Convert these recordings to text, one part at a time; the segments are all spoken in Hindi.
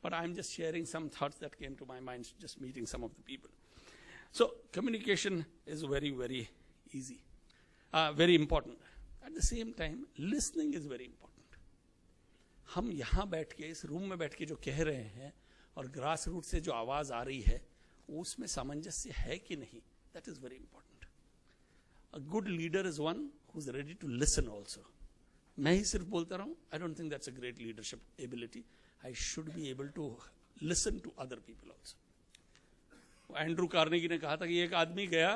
but I'm just sharing some thoughts that came to my mind just meeting some of the people. So communication is very, very easy, very important. At the same time, listening is very important. हम यहाँ बैठ के इस रूम में बैठ के जो कह रहे हैं और ग्रास रूट से जो आवाज आ रही है उसमें सामंजस्य है कि नहीं, that is very important. A good leader is one who's ready to listen also. मैं ही सिर्फ बोलता रहूं, I don't think that's a great leadership ability. I should be able to listen to other people also. Andrew Carnegie ने कहा था कि एक आदमी गया,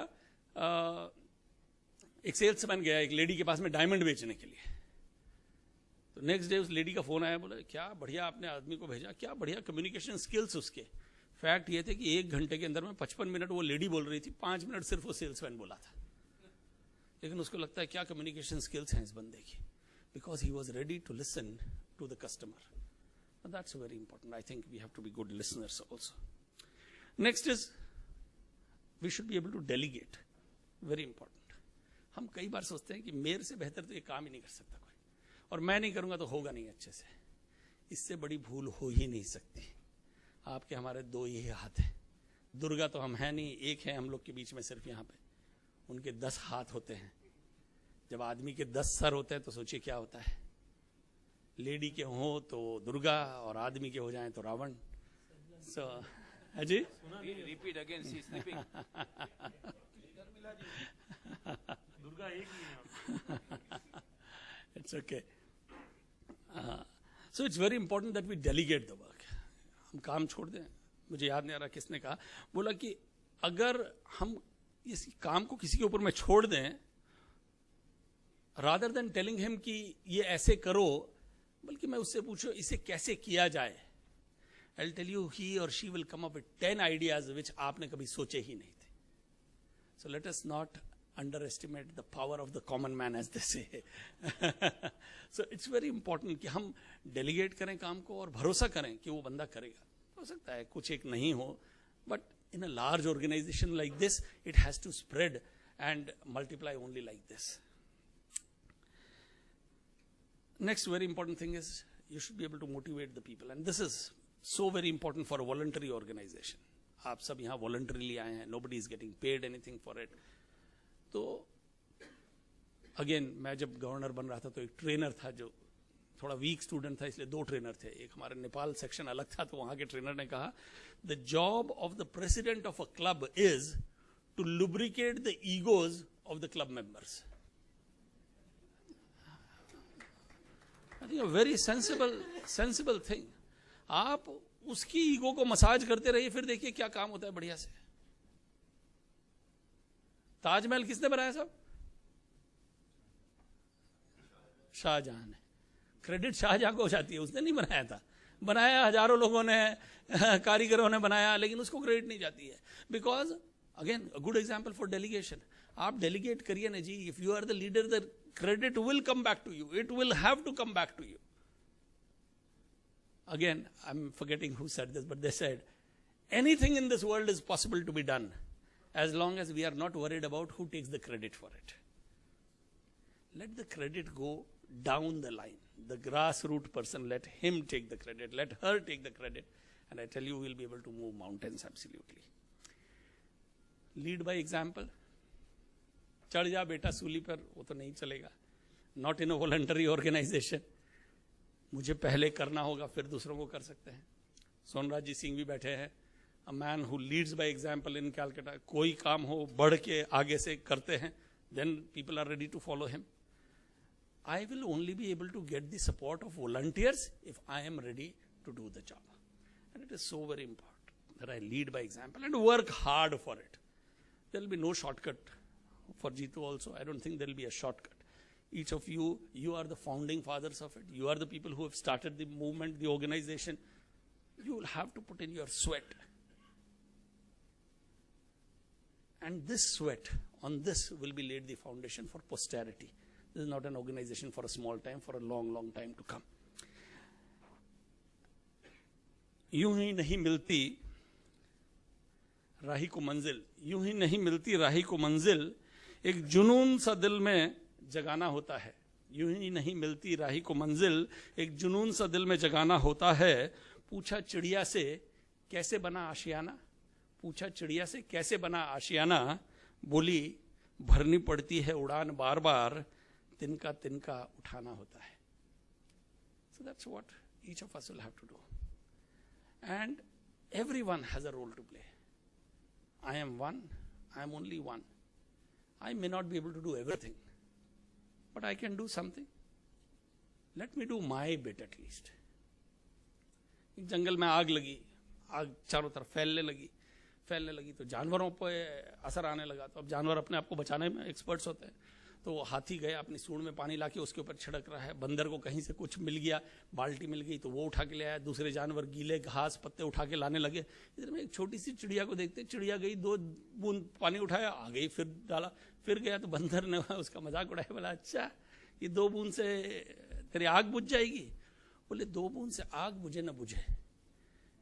एक सेल्समैन गया एक लेडी के पास में डायमंड बेचने के लिए. तो नेक्स्ट डे उस लेडी का फोन आया, बोला क्या बढ़िया आपने आदमी को भेजा, क्या बढ़िया कम्युनिकेशन स्किल्स उसके. फैक्ट ये थे कि 1 घंटे के अंदर में 55 मिनट वो लेडी बोल रही थी, 5 मिनट सिर्फ वो सेल्समैन बोला था. लेकिन उसको लगता है क्या कम्युनिकेशन स्किल्स हैं इस बंदे की, because he was ready to listen to the customer. That's very important. I think we have to be good listeners also. Next is we should be able to delegate. Very important. हम कई बार सोचते हैं कि मेरे से बेहतर तो ये काम ही नहीं कर सकता कोई, और मैं नहीं करूंगा तो होगा नहीं अच्छे से. इससे बड़ी भूल हो ही नहीं सकती. आपके हमारे 2 ही हाथ हैं. दुर्गा तो हम हैं नहीं, एक है हम लोग के बीच में सिर्फ यहाँ पे. उनके 10 हाथ होते हैं. जब आदमी के 10 सर होते हैं तो सोचिए क्या होता है. लेडी के हो तो दुर्गा और आदमी के हो जाएं तो रावण. सो है जी, repeat again, she is sleeping. Durga एक ही है. It's okay. So it's very important that we delegate the work. हम काम छोड़ दें. मुझे याद नहीं आ रहा किसने कहा, बोला कि अगर हम इस काम को किसी के ऊपर में छोड़ दें, रादर देन टेलिंग हिम कि ये ऐसे करो, बल्कि मैं उससे पूछो इसे कैसे किया जाए. आई विल टेल यू ही और she will come up with 10 ideas which आपने कभी सोचे ही नहीं थे. So let us not underestimate the power of the common man, as they say. So it's very important कि हम delegate करें काम को और भरोसा करें कि वो बंदा करेगा. हो सकता है कुछ एक नहीं हो, but in a large organization like this, it has to spread and multiply only like this. Next very important thing is you should be able to motivate the people, and this is so very important for a voluntary organization. आप सब यहाँ voluntarily आए हैं, nobody is getting paid anything for it. तो अगेन मैं जब गवर्नर बन रहा था तो एक ट्रेनर था जो थोड़ा वीक स्टूडेंट था, इसलिए 2 ट्रेनर थे. एक हमारे नेपाल सेक्शन अलग था, तो वहां के ट्रेनर ने कहा the job of the president of a club is to lubricate the egos of the club members. I think a very sensible thing. आप उसकी ईगो को मसाज करते रहिए, फिर देखिए क्या काम होता है बढ़िया से. ताजमहल किसने बनाया साहब? शाहजहां ने. क्रेडिट शाहजहां को हो जाती है, उसने नहीं बनाया था. बनाया हजारों लोगों ने, कारीगरों ने बनाया, लेकिन उसको क्रेडिट नहीं जाती है. Because again a good example for delegation. आप डेलीगेट करिए ना जी. If you are the leader, the credit will come back to you. It will have to come back to you. Again I am forgetting who said this, but they said anything in this world is possible to be done as long as we are not worried about who takes the credit for it. Let the credit go down the line. The grassroots person, let him take the credit, let her take the credit, and I tell you, we'll be able to move mountains absolutely. Lead by example. चढ़ जा बेटा सूली पर, वो तो नहीं चलेगा. Not in a voluntary organization. मुझे पहले करना होगा, फिर दूसरों को कर सकते हैं. सोनराज जी सिंह भी बैठे हैं. A man who leads by example in Calcutta. कोई काम हो बढ़ के आगे से करते हैं, then people are ready to follow him. I will only be able to get the support of volunteers if I am ready to do the job. And it is so very important that I lead by example and work hard for it. There will be no shortcut for Jitu also. I don't think there will be a shortcut. Each of you, you are the founding fathers of it. You are the people who have started the movement, the organization. You will have to put in your sweat. And this sweat, on this will be laid the foundation for posterity. This is not an organization for a small time, for a long, long time to come. यूं ही नहीं मिलती राही को मंजिल, यूं ही नहीं मिलती राही को मंजिल, एक जुनून सा दिल में जगाना होता है. यूं ही नहीं मिलती राही को मंजिल, एक जुनून सा दिल में जगाना होता है. पूछा चिड़िया से कैसे बना आशियाना, पूछा चिड़िया से कैसे बना आशियाना, बोली भरनी पड़ती है उड़ान बार बार, तिनका तिनका उठाना होता है. So that's what each of us will have to do. And everyone has a role to play. I am one, I am only one. I may not be able to do everything, but I can do something. Let me do my bit at least. एक जंगल में आग लगी, आग चारों तरफ फैलने लगी तो जानवरों पे असर आने लगा. तो अब जानवर अपने आप को बचाने में एक्सपर्ट्स होते हैं. तो हाथी गया अपनी सूंड में पानी लाके उसके ऊपर छिड़क रहा है. बंदर को कहीं से कुछ मिल गया, बाल्टी मिल गई तो वो उठा के ले आया. दूसरे जानवर गीले घास पत्ते उठा के लाने लगे. इधर में एक छोटी सी चिड़िया को देखते, चिड़िया गई 2 बूंद पानी उठाया, आ गई, फिर डाला, फिर गया. तो बंदर ने उसका मजाक उड़ाया, बोला अच्छा ये 2 बूंद से तेरी आग बुझ जाएगी. बोले 2 बूंद से आग बुझे न बुझे,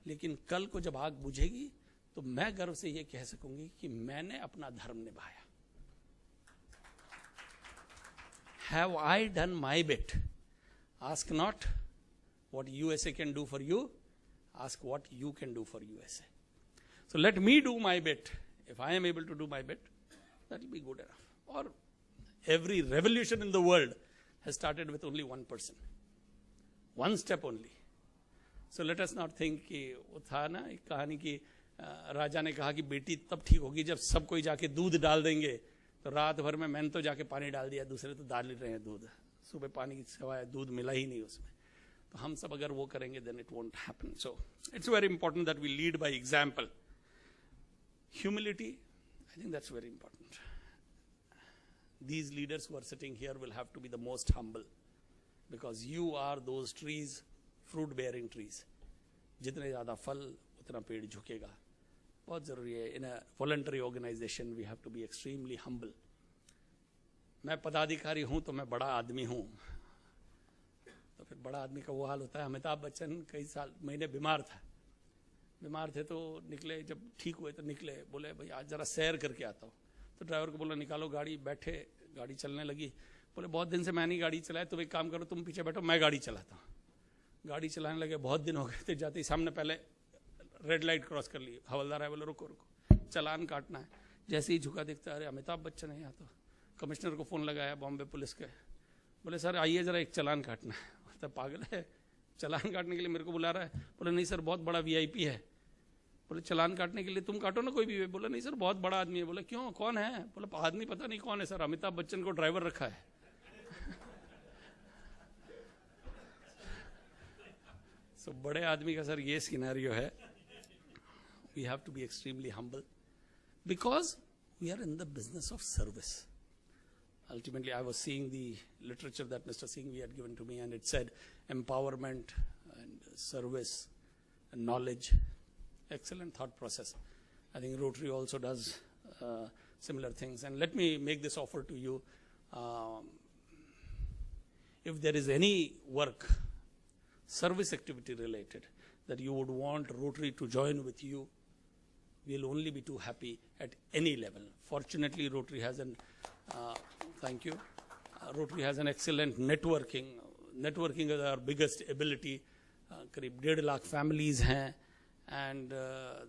लेकिन कल को जब आग बुझेगी तो मैं गर्व से ये कह सकूंगी कि मैंने अपना धर्म निभाया. Have I done my bit? Ask not what USA can do for you, ask what you can do for USA. So let me do my bit. If I am able to do my bit, that will be good enough. Or every revolution in the world has started with only one person, one step only. So let us not think कि वो था ना एक कहानी की राजा ने कहा कि बेटी तब ठीक होगी जब सब कोई जाके दूध डाल देंगे. तो रात भर में मैंने तो जाके पानी डाल दिया, दूसरे तो डाल ही रहे हैं दूध. सुबह पानी की सिवाय दूध मिला ही नहीं उसमें. तो हम सब अगर वो करेंगे then it won't happen. So it's very important that we lead by example. Humility, I think that's very important. These leaders who are sitting here will have to be the most humble, because you are those trees, fruit bearing trees. जितने ज़्यादा फल उतना पेड़ झुकेगा. बहुत ज़रूरी है. In a voluntary organization we have to be extremely humble. मैं पदाधिकारी हूँ तो मैं बड़ा आदमी हूँ. तो फिर बड़ा आदमी का वो हाल होता है. अमिताभ बच्चन कई महीने बीमार थे तो निकले, जब ठीक हुए तो निकले, बोले भाई आज जरा सैर करके आता हूँ. तो ड्राइवर को बोला निकालो गाड़ी, बैठे, गाड़ी चलने लगी. बोले बहुत दिन से मैं नहीं गाड़ी चलाई, तुम एक काम करो, तुम पीछे बैठो, मैं गाड़ी चलाता हूँ. गाड़ी चलाने लगे, बहुत दिन हो गए थे. जाते ही सामने पहले रेड लाइट क्रॉस कर ली. हवलदार है, बोले रुको चालान काटना है. जैसे ही झुका देखता है अरे अमिताभ बच्चन है यहाँ. तो कमिश्नर को फ़ोन लगाया बॉम्बे पुलिस के, बोले सर आइए ज़रा एक चालान काटना है. तो पागल है, चालान काटने के लिए मेरे को बुला रहा है? बोले नहीं सर बहुत बड़ा VIP है. बोले चालान काटने के लिए तुम काटो ना कोई भी. बोले नहीं सर बहुत बड़ा आदमी है. बोले क्यों, कौन है? बोले आदमी पता नहीं कौन है सर, अमिताभ बच्चन को ड्राइवर रखा है. So, बड़े आदमी का सर ये सिनेरियो है. We have to be extremely humble because we are in the business of service. Ultimately, I was seeing the literature that Mr. Singhvi had given to me, and it said empowerment and service and knowledge. Excellent thought process. I think Rotary also does similar things. And let me make this offer to you. If there is any work, service activity related, that you would want Rotary to join with you, we'll only be too happy at any level. Fortunately, Rotary has an, thank you, Rotary has an excellent networking. Networking is our biggest ability. करीब 1.5 lakh families हैं, and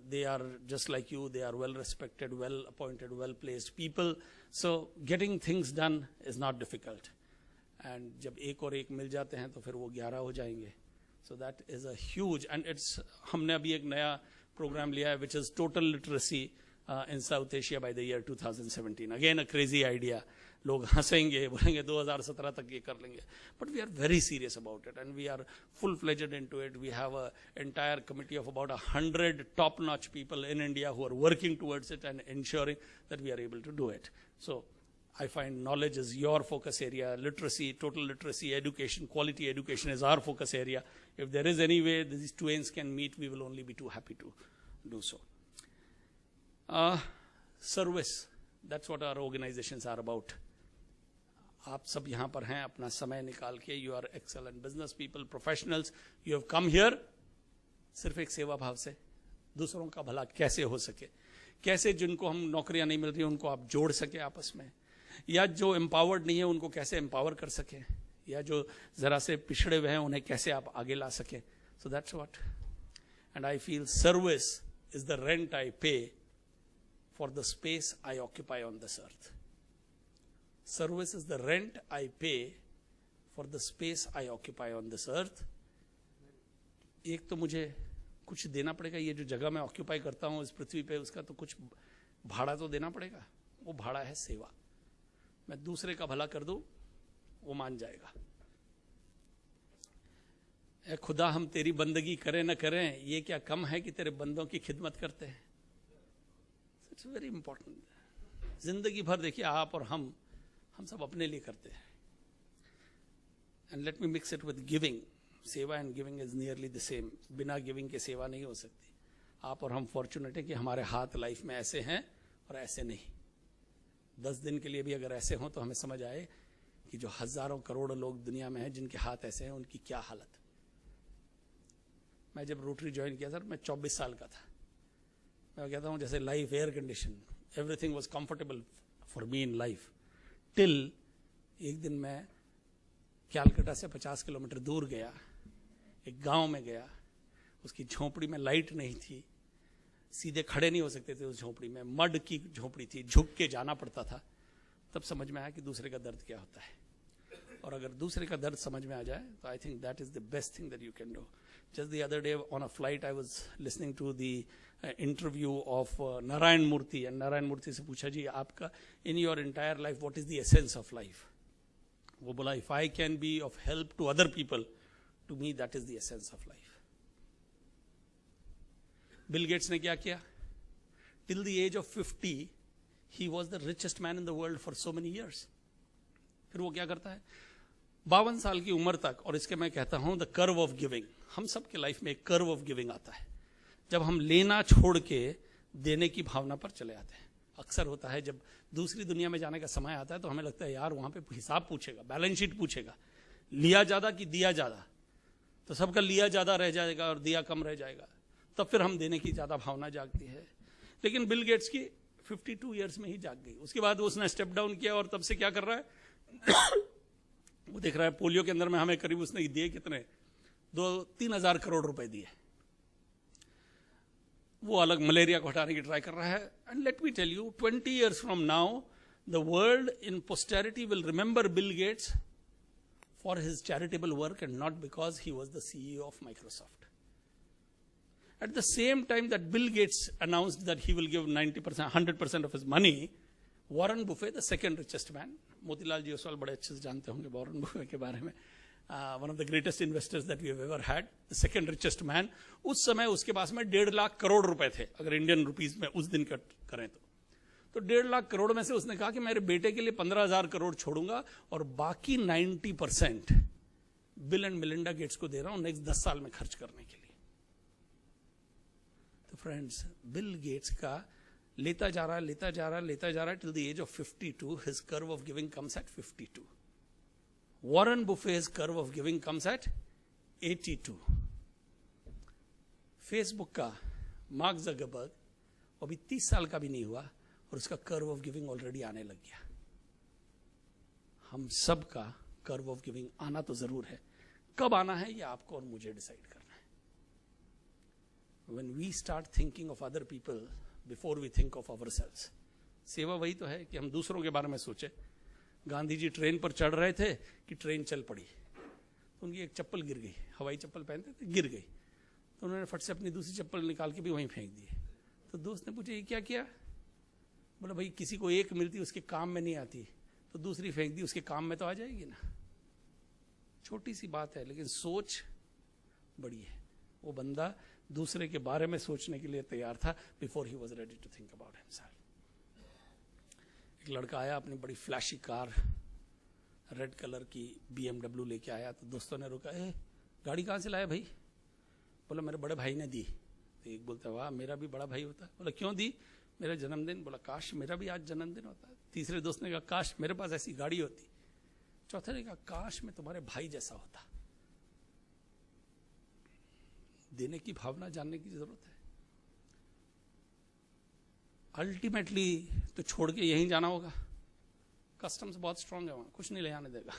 they are just like you, they are well respected, well appointed, well placed people. So getting things done is not difficult. And जब एक और एक मिल जाते हैं तो फिर वो 11 हो जाएंगे. So that is a huge, and it's, हमने अभी एक नया program लिया है which is total literacy in South Asia by the year 2017. Again a crazy idea. लोग हंसेंगे, बोलेंगे 2017 तक ये कर लेंगे. But we are very serious about it and we are full-fledged into it. We have an entire committee of about 100 top-notch people in India who are working towards it and ensuring that we are able to do it. So I find knowledge is your focus area, literacy, total literacy, education, quality education is our focus area. If there is any way these two ends can meet, we will only be too happy to do so. Service, that's what our organizations are about. आप सब यहाँ पर हैं अपना समय निकाल के, you are excellent business people, professionals, you have come here सिर्फ एक सेवा भाव से दूसरों का भला कैसे हो सके, कैसे जिनको हम नौकरियां नहीं मिल रही उनको आप जोड़ सके आपस में, या जो एम्पावर्ड नहीं है उनको कैसे एम्पावर कर सके, या जो जरा से पिछड़े हुए हैं उन्हें कैसे आप आगे ला सके. So that's what And I feel service is the rent I pay for the space I occupy on this earth. Service is the rent I pay for the space I occupy on this earth. एक तो मुझे कुछ देना पड़ेगा, ये जो जगह मैं ऑक्यूपाई करता हूँ इस पृथ्वी पे, उसका तो कुछ भाड़ा तो देना पड़ेगा. वो भाड़ा है सेवा. मैं दूसरे का भला कर दूं, वो मान जाएगा. ए खुदा, हम तेरी बंदगी करें न करें, ये क्या कम है कि तेरे बंदों की खिदमत करते हैं. It's very important. जिंदगी भर देखिए आप और हम सब अपने लिए करते हैं. And let me mix it with giving. सेवा and giving is nearly the same. बिना गिविंग के सेवा नहीं हो सकती. आप और हम फॉर्चुनेट है कि हमारे हाथ लाइफ में ऐसे हैं और ऐसे नहीं. 10 दिन के लिए भी अगर ऐसे हों तो हमें समझ आए कि जो हजारों करोड़ लोग दुनिया में हैं जिनके हाथ ऐसे हैं, उनकी क्या हालत. मैं जब रोटरी ज्वाइन किया सर, मैं 24 साल का था. मैं कहता हूँ जैसे life air condition, everything was comfortable for me in life till एक दिन मैं कैलकाटा से 50 किलोमीटर दूर गया, एक गांव में गया. उसकी झोपड़ी में लाइट नहीं थी, सीधे खड़े नहीं हो सकते थे उस झोपड़ी में. मड की झोपड़ी थी, झुक के जाना पड़ता था. तब समझ में आया कि दूसरे का दर्द क्या होता है. और अगर दूसरे का दर्द समझ में आ जाए तो I think that is the best thing that you can do. Just the other day on a flight, I was listening to the interview of Narayan Murthy, and Narayan Murthy से पूछा जी आपका in your entire life what is the essence of life? वो बोला if I can be of help to other people, to me that is the essence of life. Bill Gates ने क्या किया? Till the age of 50, he was the richest man in the world for so many years. फिर वो क्या करता है? 52 साल की उम्र तक, और इसके मैं कहता हूं द कर्व ऑफ गिविंग. हम सब के लाइफ में एक कर्व ऑफ गिविंग आता है जब हम लेना छोड़ के देने की भावना पर चले आते हैं. अक्सर होता है जब दूसरी दुनिया में जाने का समय आता है तो हमें लगता है यार वहां पे हिसाब पूछेगा, बैलेंस शीट पूछेगा, लिया ज्यादा कि दिया ज्यादा, तो सबका लिया ज्यादा रह जाएगा और दिया कम रह जाएगा. तब फिर हम देने की ज्यादा भावना जागती है. लेकिन बिल गेट्स की 52 ईयर्स में ही जाग गई. उसके बाद उसने स्टेप डाउन किया और तब से क्या कर रहा है वो देख रहा है पोलियो के अंदर में हमें करीब उसने दिए कितने 2-3 हजार करोड़ रुपए दिए. वो अलग मलेरिया को हटाने की ट्राई कर रहा है. And let me tell you 20 years from now the world in posterity will remember Bill Gates for his charitable work and not because he was the CEO of Microsoft. At the same time that Bill Gates announced that he will give 90%, 100% of his money, Warren Buffett the second richest man, Motilal ji Oswal बड़े अच्छे से जानते होंगे वॉरेन बुफे के बारे में, one of the greatest investors that we have ever had, the second richest man. उस समय उसके पास में 1.5 लाख करोड़ रुपए थे अगर इंडियन रुपीज में उस दिन करें तो 1.5 लाख करोड़ में से उसने कहा कि मेरे बेटे के लिए 15,000 करोड़ छोड़ूंगा और बाकी 90% बिल एंड मिलिंडा गेट्स को दे रहा हूं नेक्स्ट 10 साल में खर्च करने के लिए. तो फ्रेंड्स, बिल गेट्स का लेता जा रहा till the age of 52. His curve of giving comes at 52. Warren Buffett's curve of giving comes at 82. Facebook का मार्क ज़करबर्ग अभी 30 साल का भी नहीं हुआ और उसका कर्व ऑफ गिविंग ऑलरेडी आने लग गया. हम सब का कर्व ऑफ गिविंग आना तो जरूर है. कब आना है ये आपको और मुझे डिसाइड करना है. When we start thinking of other people before we think of ourselves. सेवा वही तो है कि हम दूसरों के बारे में सोचे. गांधी जी ट्रेन पर चढ़ रहे थे कि ट्रेन चल पड़ी, तो उनकी एक चप्पल गिर गई, हवाई चप्पल पहनते थे, गिर गई, तो उन्होंने फट से अपनी दूसरी चप्पल निकाल के भी वहीं फेंक दी. तो दोस्त ने पूछा ये क्या किया? बोला भाई किसी को एक मिलती उसके काम में नहीं आती तो दूसरी फेंक दी, उसके काम में तो आ जाएगी ना. छोटी सी बात है लेकिन सोच बड़ी है. वो बंदा दूसरे के बारे में सोचने के लिए तैयार था before he was ready to think about himself. एक लड़का आया, अपनी बड़ी फ्लैशी कार रेड कलर की BMW लेके आया. तो दोस्तों ने रोका, गाड़ी कहाँ से लाया भाई? बोला मेरे बड़े भाई ने दी. तो एक बोलता वाह मेरा भी बड़ा भाई होता. बोला क्यों दी? मेरा जन्मदिन. बोला काश मेरा भी आज जन्मदिन होता. तीसरे दोस्त ने कहा काश मेरे पास ऐसी गाड़ी होती. चौथे ने कहा काश मैं तुम्हारे भाई जैसा होता. देने की भावना जानने की जरूरत है. अल्टीमेटली तो छोड़ के यहीं जाना होगा. कस्टम्स बहुत स्ट्रांग है, वहां कुछ नहीं ले आने देगा.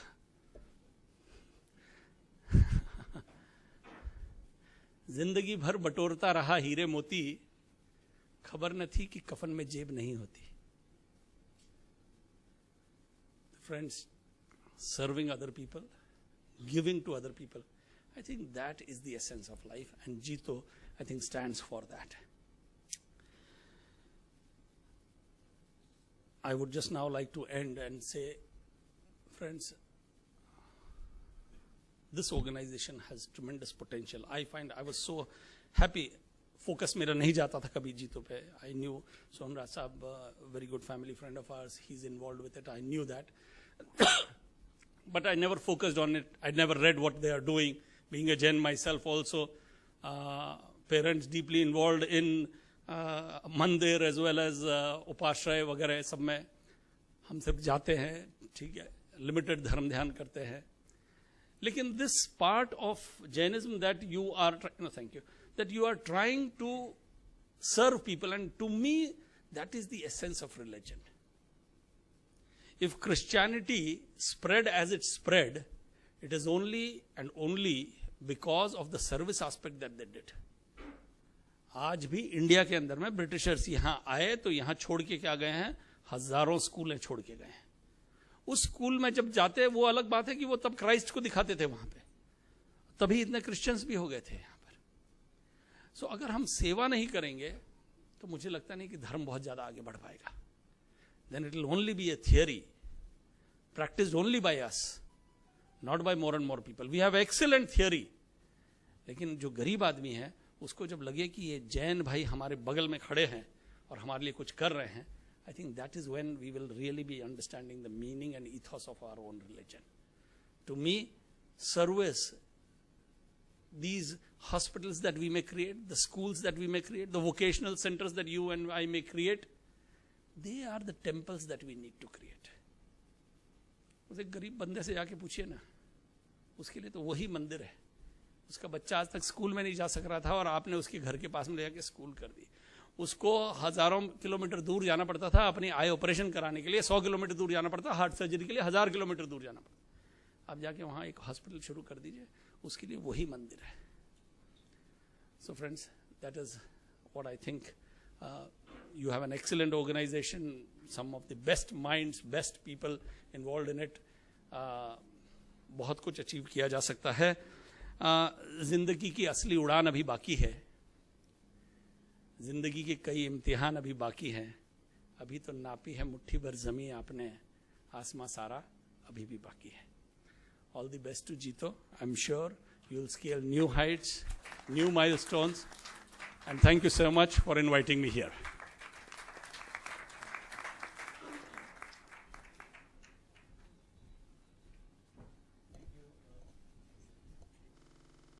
जिंदगी भर बटोरता रहा हीरे मोती, खबर न थी कि कफन में जेब नहीं होती. Friends, serving other people, giving to other people, I think that is the essence of life, and Jito, I think, stands for that. I would just now like to end and say, friends, this organization has tremendous potential. I find I was so happy. Focus मेरा नहीं जाता था कभी जीतो पे. I knew Sonraj Saab, very good family friend of ours, he's involved with it. I knew that. But I never focused on it. I never read what they are doing. Being a Jain myself also, parents deeply involved in मंदिर as well as उपाश्रय वगैरह सब में हम सब जाते हैं, ठीक है, लिमिटेड धर्म ध्यान करते हैं. लेकिन this part of Jainism that you are, no thank you, that you are trying to serve people, and to me that is the essence of religion. If Christianity spread as it spread, it is only and only because of the service aspect that they did. आज भी इंडिया के अंदर में ब्रिटिशर्स यहाँ आए तो यहाँ छोड़ के क्या गए हैं, हजारों स्कूलें छोड़ के गए हैं. उस स्कूल में जब जाते हैं वो अलग बात है कि वो तब क्राइस्ट को दिखाते थे वहां पे, तभी इतने क्रिश्चियंस भी हो गए थे यहाँ पर. सो अगर हम सेवा नहीं करेंगे तो मुझे लगता नहीं कि धर्म बहुत ज्यादा आगे बढ़ पाएगा. Then it will only be a theory, practiced only by us, not by more and more people. We have excellent theory, लेकिन जो गरीब आदमी है उसको जब लगे कि ये जैन भाई हमारे बगल में खड़े हैं और हमारे लिए कुछ कर रहे हैं, I think that is when we will really be understanding the meaning and ethos of our own religion. To me, service, these hospitals that we may create, the schools that we may create, the vocational centers that you and I may create, they are the temples that we need to create. उसे गरीब बंदे से जाके पूछिए ना, उसके लिए तो वही मंदिर है. उसका बच्चा आज तक स्कूल में नहीं जा सक रहा था और आपने उसके घर के पास में ले जाके स्कूल कर दी. उसको हजारों किलोमीटर दूर जाना पड़ता था अपनी आई ऑपरेशन कराने के लिए, 100 किलोमीटर दूर जाना पड़ता, हार्ट सर्जरी के लिए 1000 किलोमीटर दूर जाना पड़ता. आप जाके वहां एक हॉस्पिटल शुरू कर दीजिए, उसके लिए वही मंदिर है. So friends, that is what I think. You have an excellent organization, some of the best minds, best people involved in it. बहुत कुछ अचीव किया जा सकता है. जिंदगी की असली उड़ान अभी बाकी है. जिंदगी के कई इम्तिहान अभी बाकी हैं. अभी तो नापी है मुट्ठी भर जमी आपने, आसमां सारा अभी भी बाकी है. All the best to Jito. I'm sure you'll scale new heights, new milestones. And thank you so much for inviting me here.